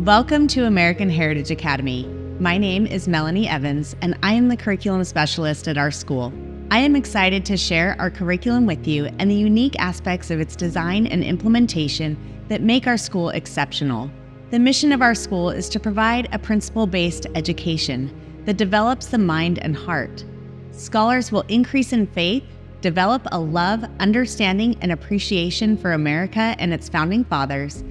Welcome to American Heritage Academy. My name is Melanie Evans, and I am the curriculum specialist at our school. I am excited to share our curriculum with you and the unique aspects of its design and implementation that make our school exceptional. The mission of our school is to provide a principle-based education that develops the mind and heart. Scholars will increase in faith, develop a love, understanding, and appreciation for America and its founding fathers,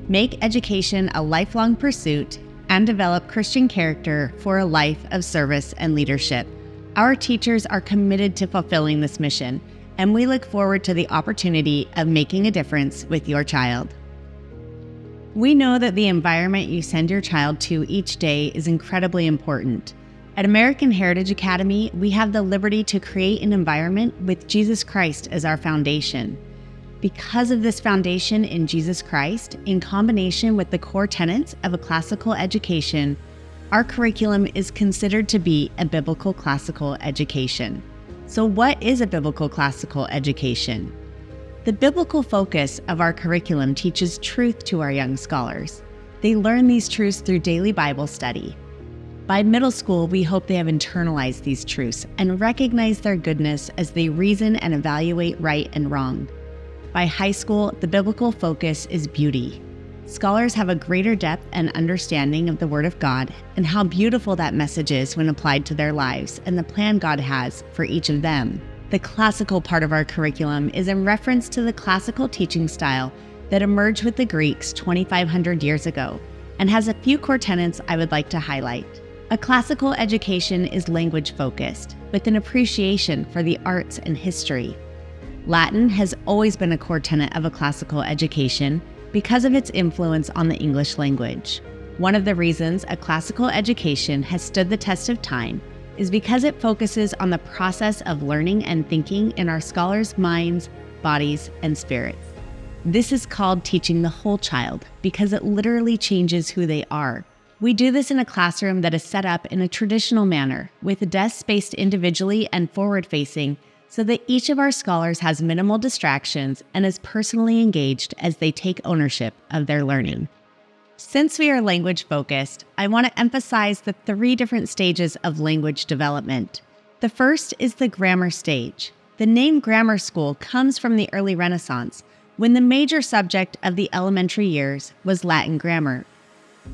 make education a lifelong pursuit, and develop Christian character for a life of service and leadership. Our teachers are committed to fulfilling this mission, and we look forward to the opportunity of making a difference with your child. We know that the environment you send your child to each day is incredibly important. At American Heritage Academy, we have the liberty to create an environment with Jesus Christ as our foundation. Because of this foundation in Jesus Christ, in combination with the core tenets of a classical education, our curriculum is considered to be a biblical classical education. So what is a biblical classical education? The biblical focus of our curriculum teaches truth to our young scholars. They learn these truths through daily Bible study. By middle school, we hope they have internalized these truths and recognize their goodness as they reason and evaluate right and wrong. By high school, the biblical focus is beauty. Scholars have a greater depth and understanding of the Word of God and how beautiful that message is when applied to their lives and the plan God has for each of them. The classical part of our curriculum is in reference to the classical teaching style that emerged with the Greeks 2,500 years ago and has a few core tenets I would like to highlight. A classical education is language-focused, with an appreciation for the arts and history. Latin has always been a core tenet of a classical education because of its influence on the English language. One of the reasons a classical education has stood the test of time is because it focuses on the process of learning and thinking in our scholars' minds, bodies, and spirits. This is called teaching the whole child because it literally changes who they are. We do this in a classroom that is set up in a traditional manner, with desks spaced individually and forward-facing, so that each of our scholars has minimal distractions and is personally engaged as they take ownership of their learning. Since we are language-focused, I want to emphasize the 3 different stages of language development. The first is the grammar stage. The name grammar school comes from the early Renaissance, when the major subject of the elementary years was Latin grammar.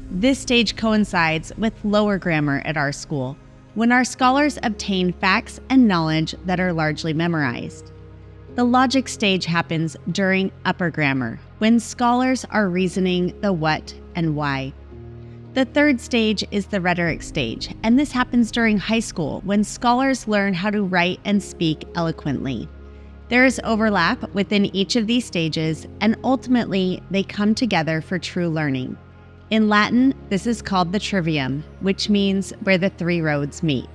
This stage coincides with lower grammar at our school, when our scholars obtain facts and knowledge that are largely memorized. The logic stage happens during upper grammar, when scholars are reasoning the what and why. The third stage is the rhetoric stage, and this happens during high school, when scholars learn how to write and speak eloquently. There is overlap within each of these stages, and ultimately they come together for true learning. In Latin, this is called the trivium, which means where the 3 roads meet.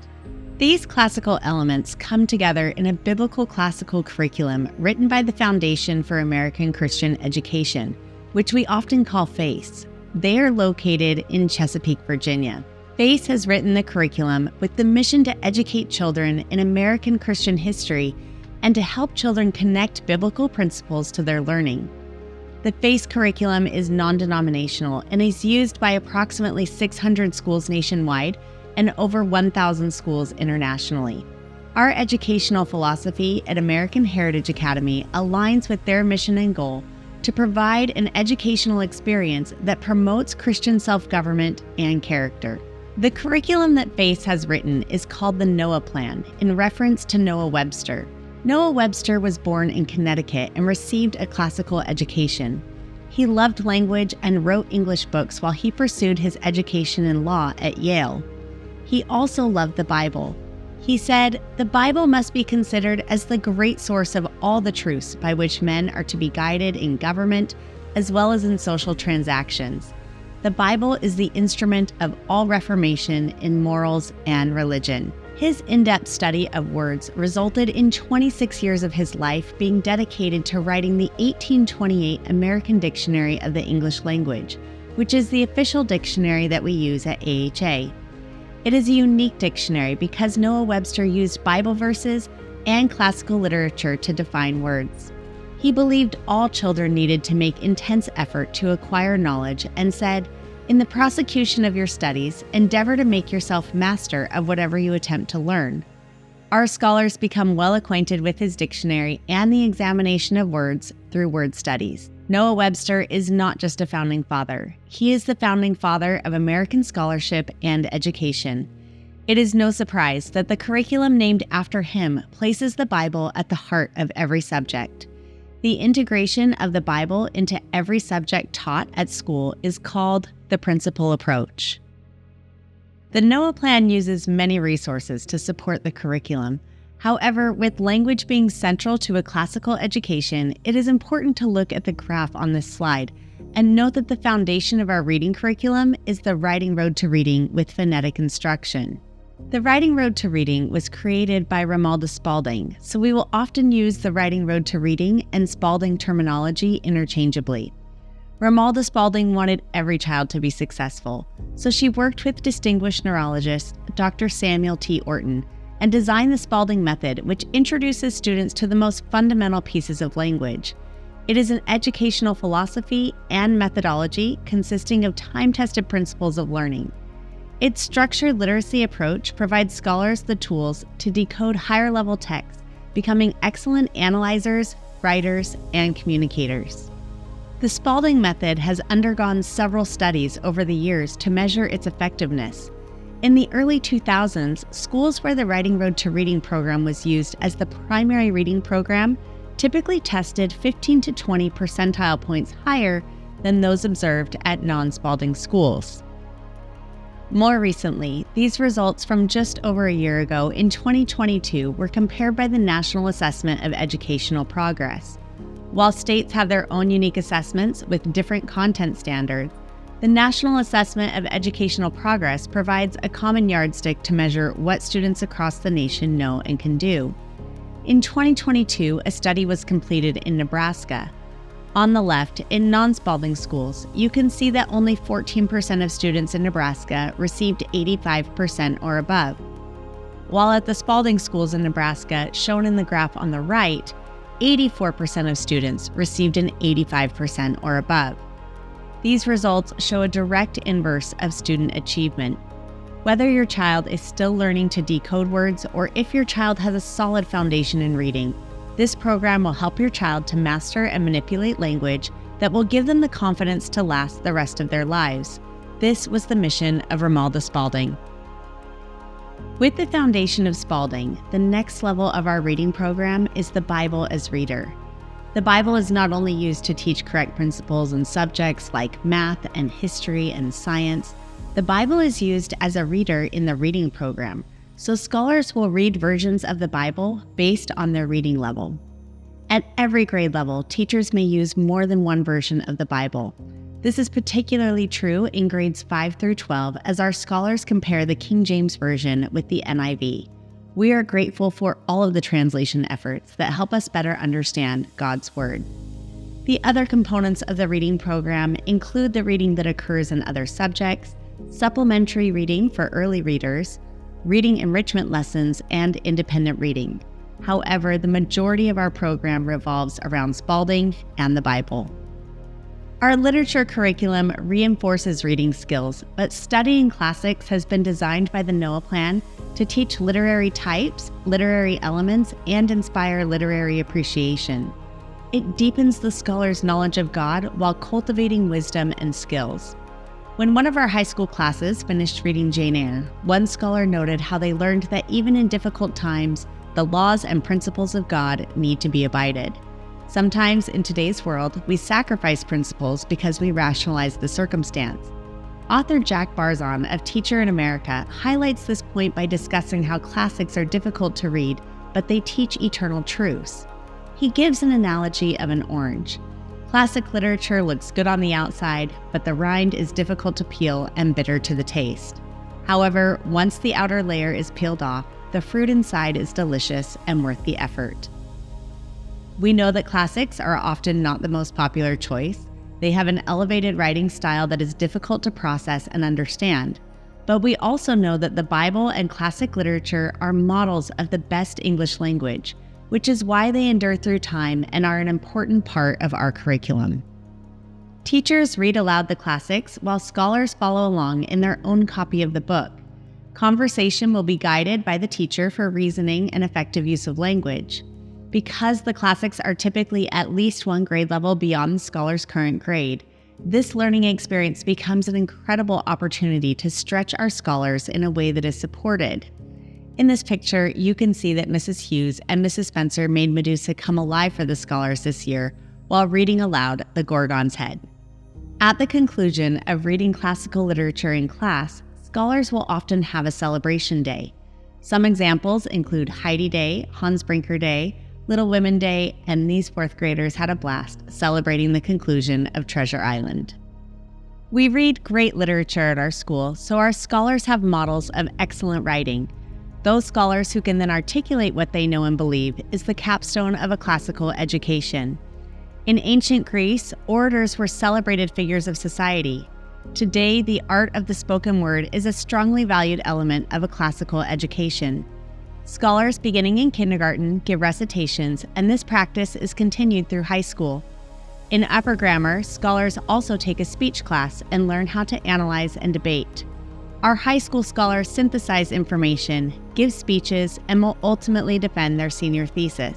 These classical elements come together in a biblical classical curriculum written by the Foundation for American Christian Education, which we often call FACE. They are located in Chesapeake, Virginia. FACE has written the curriculum with the mission to educate children in American Christian history and to help children connect biblical principles to their learning. The FACE curriculum is non-denominational and is used by approximately 600 schools nationwide and over 1,000 schools internationally. Our educational philosophy at American Heritage Academy aligns with their mission and goal to provide an educational experience that promotes Christian self-government and character. The curriculum that FACE has written is called the Noah Plan, in reference to Noah Webster. Noah Webster was born in Connecticut and received a classical education. He loved language and wrote English books while he pursued his education in law at Yale. He also loved the Bible. He said, "The Bible must be considered as the great source of all the truths by which men are to be guided in government as well as in social transactions. The Bible is the instrument of all reformation in morals and religion." His in-depth study of words resulted in 26 years of his life being dedicated to writing the 1828 American Dictionary of the English Language, which is the official dictionary that we use at AHA. It is a unique dictionary because Noah Webster used Bible verses and classical literature to define words. He believed all children needed to make intense effort to acquire knowledge and said, In the prosecution of your studies, endeavor to make yourself master of whatever you attempt to learn. Our scholars become well acquainted with his dictionary and the examination of words through word studies. Noah Webster is not just a founding father. He is the founding father of American scholarship and education. It is no surprise that the curriculum named after him places the Bible at the heart of every subject. The integration of the Bible into every subject taught at school is called the principal approach. The Noah Plan uses many resources to support the curriculum. However, with language being central to a classical education, it is important to look at the graph on this slide and note that the foundation of our reading curriculum is the Writing Road to Reading with phonetic instruction. The Writing Road to Reading was created by Spalding, so we will often use the Writing Road to Reading and Spalding terminology interchangeably. Spalding wanted every child to be successful, so she worked with distinguished neurologist Dr. Samuel T. Orton and designed the Spalding method, which introduces students to the most fundamental pieces of language. It is an educational philosophy and methodology consisting of time-tested principles of learning. Its structured literacy approach provides scholars the tools to decode higher-level texts, becoming excellent analyzers, writers, and communicators. The Spalding method has undergone several studies over the years to measure its effectiveness. In the early 2000s, schools where the Writing Road to Reading program was used as the primary reading program typically tested 15 to 20 percentile points higher than those observed at non-Spalding schools. More recently, these results from just over a year ago in 2022 were compared by the National Assessment of Educational Progress. While states have their own unique assessments with different content standards, the National Assessment of Educational Progress provides a common yardstick to measure what students across the nation know and can do. In 2022, a study was completed in Nebraska. On the left, in non-Spalding schools, you can see that only 14% of students in Nebraska received 85% or above, while at the Spalding schools in Nebraska, shown in the graph on the right, 84% of students received an 85% or above. These results show a direct inverse of student achievement. Whether your child is still learning to decode words or if your child has a solid foundation in reading, this program will help your child to master and manipulate language that will give them the confidence to last the rest of their lives. This was the mission of Spalding. With the foundation of Spalding, the next level of our reading program is the Bible as Reader. The Bible is not only used to teach correct principles in subjects like math and history and science. The Bible is used as a reader in the reading program, so scholars will read versions of the Bible based on their reading level. At every grade level, teachers may use more than one version of the Bible. This is particularly true in grades 5 through 12 as our scholars compare the King James Version with the NIV. We are grateful for all of the translation efforts that help us better understand God's Word. The other components of the reading program include the reading that occurs in other subjects, supplementary reading for early readers, reading enrichment lessons, and independent reading. However, the majority of our program revolves around Spalding and the Bible. Our literature curriculum reinforces reading skills, but studying classics has been designed by the Noah Plan to teach literary types, literary elements, and inspire literary appreciation. It deepens the scholar's knowledge of God while cultivating wisdom and skills. When one of our high school classes finished reading Jane Eyre, one scholar noted how they learned that even in difficult times, the laws and principles of God need to be abided. Sometimes in today's world, we sacrifice principles because we rationalize the circumstance. Author Jack Barzon of Teacher in America highlights this point by discussing how classics are difficult to read, but they teach eternal truths. He gives an analogy of an orange. Classic literature looks good on the outside, but the rind is difficult to peel and bitter to the taste. However, once the outer layer is peeled off, the fruit inside is delicious and worth the effort. We know that classics are often not the most popular choice. They have an elevated writing style that is difficult to process and understand. But we also know that the Bible and classic literature are models of the best English language, which is why they endure through time and are an important part of our curriculum. Teachers read aloud the classics while scholars follow along in their own copy of the book. Conversation will be guided by the teacher for reasoning and effective use of language. Because the classics are typically at least one grade level beyond the scholar's current grade, this learning experience becomes an incredible opportunity to stretch our scholars in a way that is supported. In this picture, you can see that Mrs. Hughes and Mrs. Spencer made Medusa come alive for the scholars this year while reading aloud The Gorgon's Head. At the conclusion of reading classical literature in class, scholars will often have a celebration day. Some examples include Heidi Day, Hans Brinker Day, Little Women Day, and these fourth graders had a blast celebrating the conclusion of Treasure Island. We read great literature at our school, so our scholars have models of excellent writing. Those scholars who can then articulate what they know and believe is the capstone of a classical education. In ancient Greece, orators were celebrated figures of society. Today, the art of the spoken word is a strongly valued element of a classical education. Scholars beginning in kindergarten give recitations, and this practice is continued through high school. In upper grammar, scholars also take a speech class and learn how to analyze and debate. Our high school scholars synthesize information, give speeches, and will ultimately defend their senior thesis.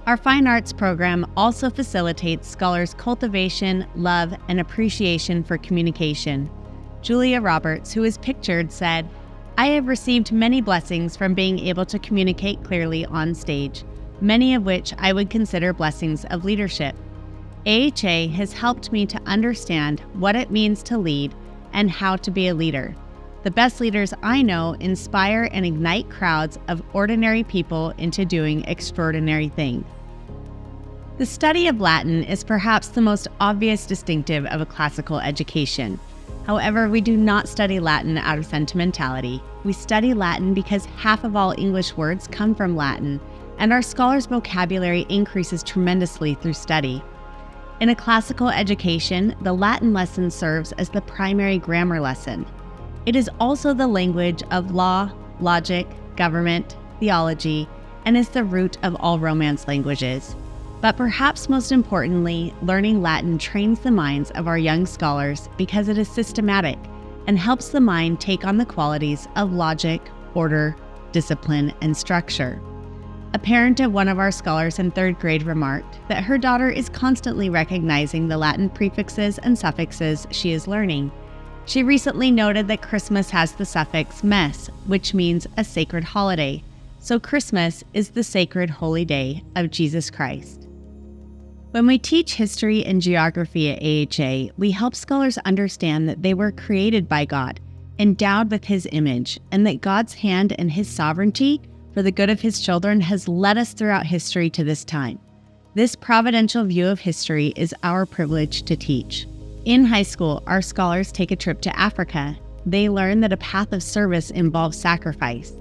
Our fine arts program also facilitates scholars' cultivation, love, and appreciation for communication. Julia Roberts, who is pictured, said, "I have received many blessings from being able to communicate clearly on stage, many of which I would consider blessings of leadership. AHA has helped me to understand what it means to lead and how to be a leader. The best leaders I know inspire and ignite crowds of ordinary people into doing extraordinary things." The study of Latin is perhaps the most obvious distinctive of a classical education. However, we do not study Latin out of sentimentality. We study Latin because half of all English words come from Latin, and our scholars' vocabulary increases tremendously through study. In a classical education, the Latin lesson serves as the primary grammar lesson. It is also the language of law, logic, government, theology, and is the root of all Romance languages. But perhaps most importantly, learning Latin trains the minds of our young scholars because it is systematic and helps the mind take on the qualities of logic, order, discipline, and structure. A parent of one of our scholars in third grade remarked that her daughter is constantly recognizing the Latin prefixes and suffixes she is learning. She recently noted that Christmas has the suffix "mes," which means a sacred holiday. So Christmas is the sacred holy day of Jesus Christ. When we teach history and geography at AHA, we help scholars understand that they were created by God, endowed with His image, and that God's hand and His sovereignty for the good of His children has led us throughout history to this time. This providential view of history is our privilege to teach. In high school, our scholars take a trip to Africa. They learn that a path of service involves sacrifice.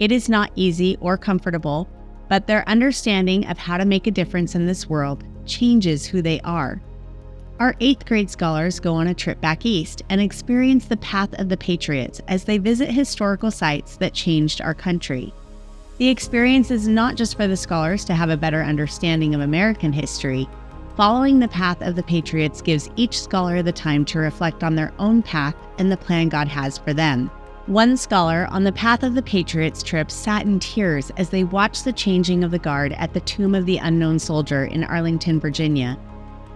It is not easy or comfortable, but their understanding of how to make a difference in this world changes who they are. Our 8th grade scholars go on a trip back east and experience the path of the Patriots as they visit historical sites that changed our country. The experience is not just for the scholars to have a better understanding of American history. Following the path of the Patriots gives each scholar the time to reflect on their own path and the plan God has for them. One scholar on the Path of the Patriots trip sat in tears as they watched the changing of the guard at the Tomb of the Unknown Soldier in Arlington, Virginia.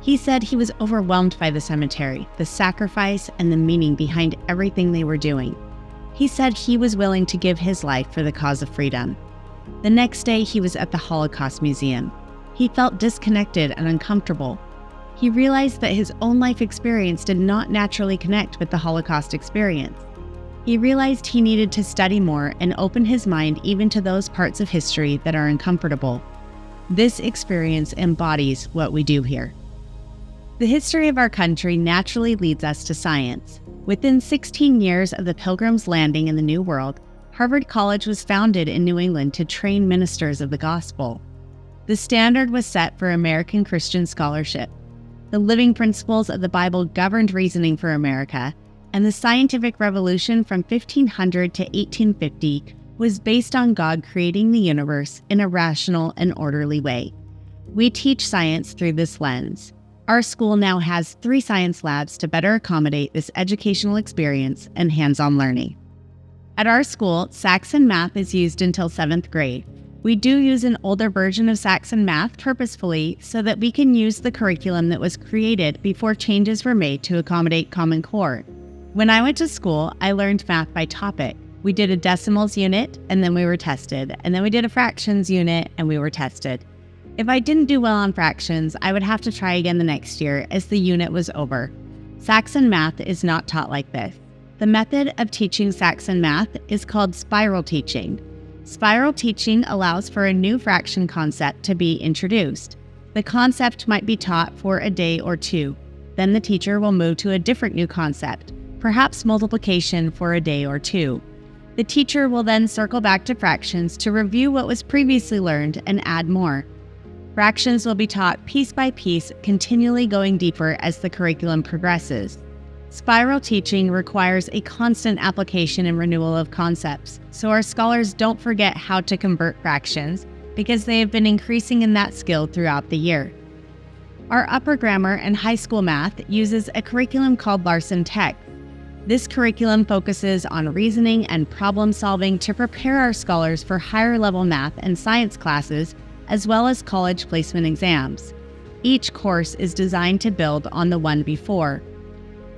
He said he was overwhelmed by the cemetery, the sacrifice, and the meaning behind everything they were doing. He said he was willing to give his life for the cause of freedom. The next day, he was at the Holocaust Museum. He felt disconnected and uncomfortable. He realized that his own life experience did not naturally connect with the Holocaust experience. He realized he needed to study more and open his mind even to those parts of history that are uncomfortable. This experience embodies what we do here. The history of our country naturally leads us to science. Within 16 years of the Pilgrims' landing in the New World, Harvard College was founded in New England to train ministers of the gospel. The standard was set for American Christian scholarship. The living principles of the Bible governed reasoning for America, and the scientific revolution from 1500 to 1850 was based on God creating the universe in a rational and orderly way. We teach science through this lens. Our school now has 3 science labs to better accommodate this educational experience and hands-on learning. At our school, Saxon Math is used until 7th grade. We do use an older version of Saxon Math purposefully so that we can use the curriculum that was created before changes were made to accommodate Common Core. When I went to school, I learned math by topic. We did a decimals unit, and then we were tested, and then we did a fractions unit, and we were tested. If I didn't do well on fractions, I would have to try again the next year as the unit was over. Saxon Math is not taught like this. The method of teaching Saxon Math is called spiral teaching. Spiral teaching allows for a new fraction concept to be introduced. The concept might be taught for a day or 2. Then the teacher will move to a different new concept, perhaps multiplication for a day or 2. The teacher will then circle back to fractions to review what was previously learned and add more. Fractions will be taught piece by piece, continually going deeper as the curriculum progresses. Spiral teaching requires a constant application and renewal of concepts, so our scholars don't forget how to convert fractions because they have been increasing in that skill throughout the year. Our upper grammar and high school math uses a curriculum called Larson Tech. This curriculum focuses on reasoning and problem solving to prepare our scholars for higher level math and science classes, as well as college placement exams. Each course is designed to build on the one before.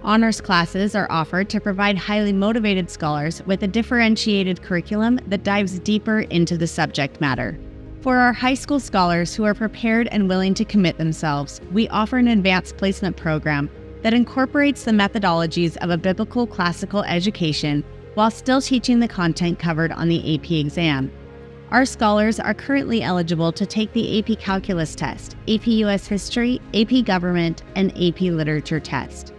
Honors classes are offered to provide highly motivated scholars with a differentiated curriculum that dives deeper into the subject matter. For our high school scholars who are prepared and willing to commit themselves, we offer an advanced placement program that incorporates the methodologies of a biblical classical education while still teaching the content covered on the AP exam. Our scholars are currently eligible to take the AP Calculus test, AP US History, AP Government, and AP Literature test.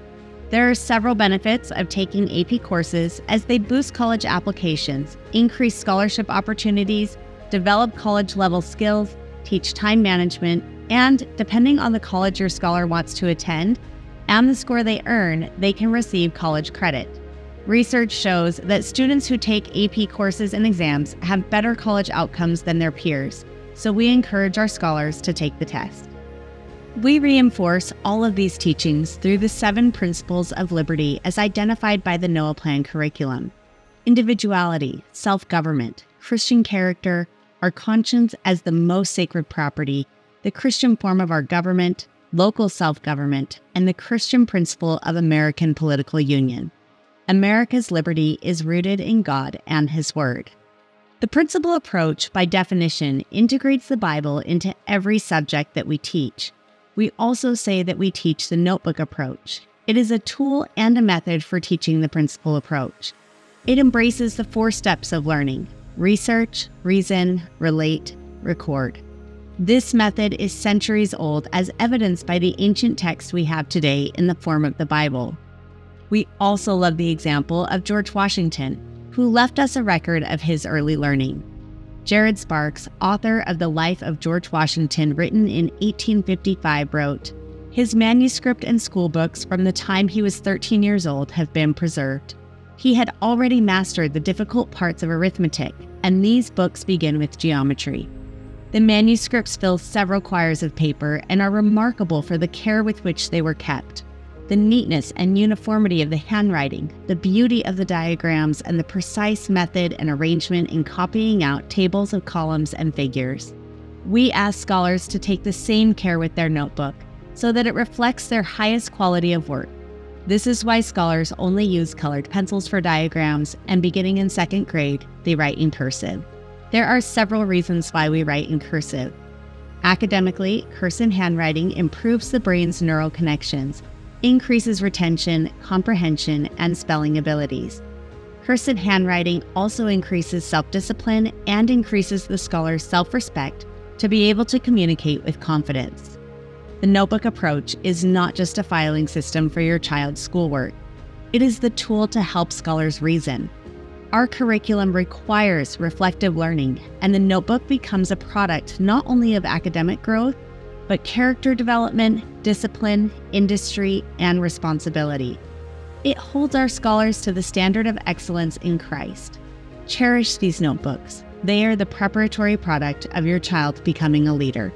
There are several benefits of taking AP courses as they boost college applications, increase scholarship opportunities, develop college-level skills, teach time management, and, depending on the college your scholar wants to attend and the score they earn, they can receive college credit. Research shows that students who take AP courses and exams have better college outcomes than their peers, so we encourage our scholars to take the test. We reinforce all of these teachings through the 7 principles of liberty as identified by the Noah Plan curriculum: individuality, self-government, Christian character, our conscience as the most sacred property, the Christian form of our government, local self-government, and the Christian principle of American political union. America's liberty is rooted in God and His Word. The principle approach, by definition, integrates the Bible into every subject that we teach. We also say that we teach the notebook approach. It is a tool and a method for teaching the principle approach. It embraces the 4 steps of learning: research, reason, relate, record. This method is centuries old, as evidenced by the ancient text we have today in the form of the Bible. We also love the example of George Washington, who left us a record of his early learning. Jared Sparks, author of The Life of George Washington, written in 1855, wrote, "His manuscript and school books from the time he was 13 years old have been preserved. He had already mastered the difficult parts of arithmetic, and these books begin with geometry. The manuscripts fill several quires of paper and are remarkable for the care with which they were kept. The neatness and uniformity of the handwriting, the beauty of the diagrams, and the precise method and arrangement in copying out tables of columns and figures. We ask scholars to take the same care with their notebook so that it reflects their highest quality of work. This is why scholars only use colored pencils for diagrams, and beginning in 2nd grade, they write in cursive. There are several reasons why we write in cursive. Academically, cursive handwriting improves the brain's neural connections, increases retention, comprehension, and spelling abilities. Cursive handwriting also increases self-discipline and increases the scholar's self-respect to be able to communicate with confidence. The notebook approach is not just a filing system for your child's schoolwork. It is the tool to help scholars reason. Our curriculum requires reflective learning, and the notebook becomes a product not only of academic growth, but character development, discipline, industry, and responsibility. It holds our scholars to the standard of excellence in Christ. Cherish these notebooks. They are the preparatory product of your child becoming a leader.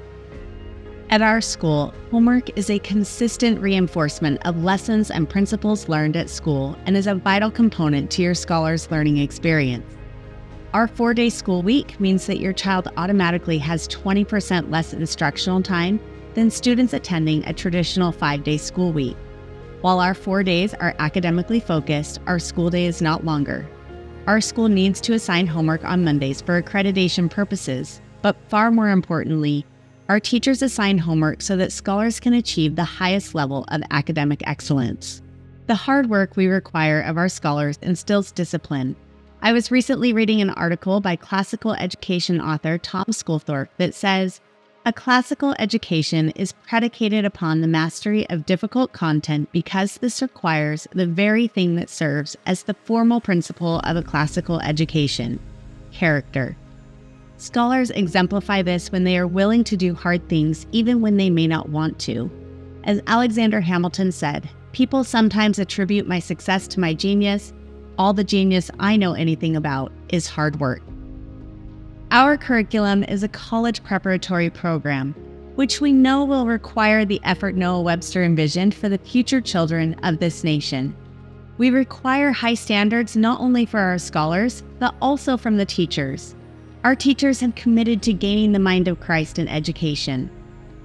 At our school, homework is a consistent reinforcement of lessons and principles learned at school and is a vital component to your scholar's learning experience. Our 4-day school week means that your child automatically has 20% less instructional time than students attending a traditional 5-day school week. While our 4 days are academically focused, our school day is not longer. Our school needs to assign homework on Mondays for accreditation purposes, but far more importantly, our teachers assign homework so that scholars can achieve the highest level of academic excellence. The hard work we require of our scholars instills discipline. I was recently reading an article by classical education author Tom Sculthorpe that says, "A classical education is predicated upon the mastery of difficult content because this requires the very thing that serves as the formal principle of a classical education: character." Scholars exemplify this when they are willing to do hard things even when they may not want to. As Alexander Hamilton said, "People sometimes attribute my success to my genius. All the genius I know anything about is hard work." Our curriculum is a college preparatory program, which we know will require the effort Noah Webster envisioned for the future children of this nation. We require high standards not only for our scholars, but also from the teachers. Our teachers have committed to gaining the mind of Christ in education.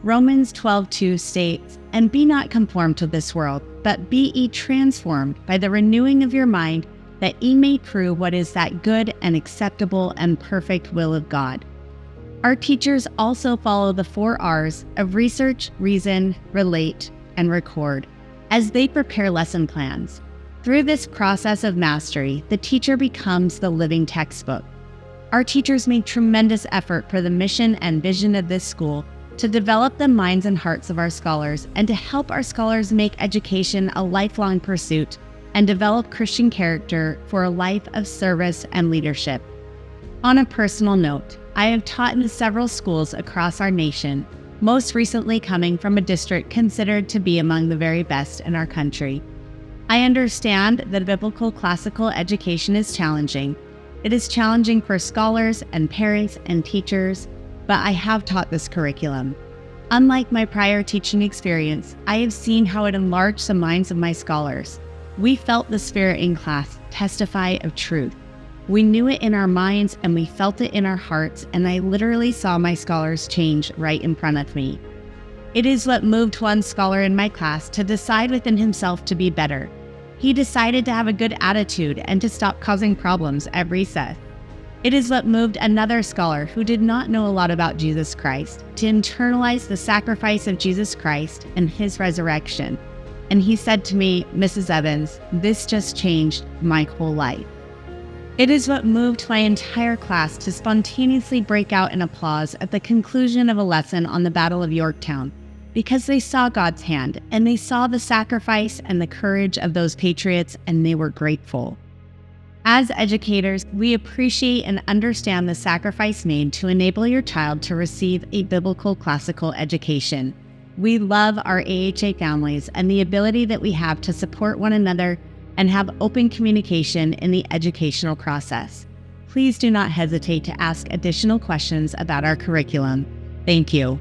Romans 12:2 states, "And be not conformed to this world, but be ye transformed by the renewing of your mind, that ye may prove what is that good and acceptable and perfect will of God." Our teachers also follow the 4 R's of research, reason, relate, and record as they prepare lesson plans. Through this process of mastery, the teacher becomes the living textbook. Our teachers make tremendous effort for the mission and vision of this school to develop the minds and hearts of our scholars and to help our scholars make education a lifelong pursuit and develop Christian character for a life of service and leadership. On a personal note, I have taught in several schools across our nation, most recently coming from a district considered to be among the very best in our country. I understand that biblical classical education is challenging. It is challenging for scholars and parents and teachers, but I have taught this curriculum. Unlike my prior teaching experience, I have seen how it enlarged the minds of my scholars. We felt the Spirit in class testify of truth. We knew it in our minds and we felt it in our hearts, and I literally saw my scholars change right in front of me. It is what moved one scholar in my class to decide within himself to be better. He decided to have a good attitude and to stop causing problems at recess. It is what moved another scholar who did not know a lot about Jesus Christ to internalize the sacrifice of Jesus Christ and his resurrection. And he said to me, "Mrs. Evans, this just changed my whole life." It is what moved my entire class to spontaneously break out in applause at the conclusion of a lesson on the Battle of Yorktown, because they saw God's hand and they saw the sacrifice and the courage of those patriots, and they were grateful. As educators, we appreciate and understand the sacrifice made to enable your child to receive a biblical classical education. We love our AHA families and the ability that we have to support one another and have open communication in the educational process. Please do not hesitate to ask additional questions about our curriculum. Thank you.